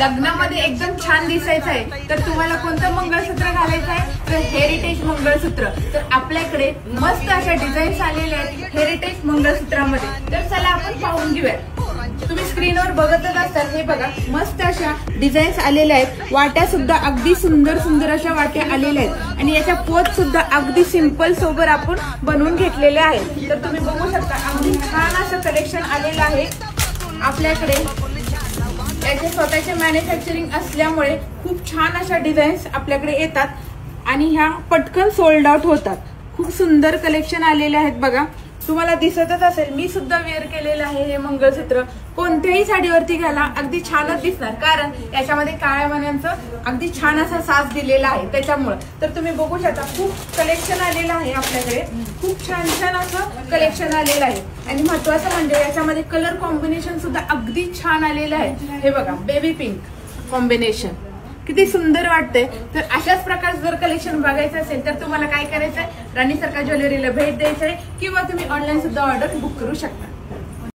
लग्नामध्ये एकदम छान दिसायचं आहे तर तुम्हाला कोणतं मंगळसूत्र घालायचं आहे तर हेरिटेज मंगळसूत्र। तर आपल्याकडे मस्त अशा डिझाईन्स आलेल्या आहेत हेरिटेज मंगळसूत्रामध्ये। तर चला आपण पाहून घेऊया। तुम्ही स्क्रीनवर बघतच असाल, हे बघा मस्त अशा डिझाईन्स आलेल्या आहेत। वाट्या सुद्धा अगदी सुंदर सुंदर अशा वाट्या आलेल्या आहेत आणि याच्या पोत सुद्धा अगदी सिंपल सोबर आपण बनवून घेतलेले आहेत। तर तुम्ही बघू शकता अगदी छान असं कलेक्शन आलेलं आहे आपल्याकडे। याचे स्वतःचे मॅन्युफॅक्चरिंग असल्यामुळे खूप छान अशा डिझाईन्स आपल्याकडे येतात आणि ह्या पटकन सोल्ड आउट होतात। खूप सुंदर कलेक्शन आलेले आहेत बघा, तुम्हाला दिसतच असेल। मी सुद्धा वेअर केलेलं आहे हे मंगळसूत्र। कोणत्याही साडीवरती घाला अगदी छानच दिसणार, कारण याच्यामध्ये काळ्या मण्यांचं अगदी छान असा साज दिलेला आहे त्याच्यामुळे। तर तुम्ही बघू शकता खूप कलेक्शन आलेलं आहे आपल्याकडे, खूप छान छान असं कलेक्शन आलेलं आहे। आणि महत्वाचं म्हणजे याच्यामध्ये कलर कॉम्बिनेशन सुद्धा अगदी छान आलेलं आहे। हे बघा बेबी पिंक कॉम्बिनेशन किती सुंदर वाटतंय। तर अशाच प्रकारचं जर कलेक्शन बघायचं असेल तर तुम्हाला काय करायचंय, राणी सरकार ज्वेलरीला भेट द्यायचंय किंवा तुम्ही ऑनलाईन सुद्धा ऑर्डर बुक करू शकता।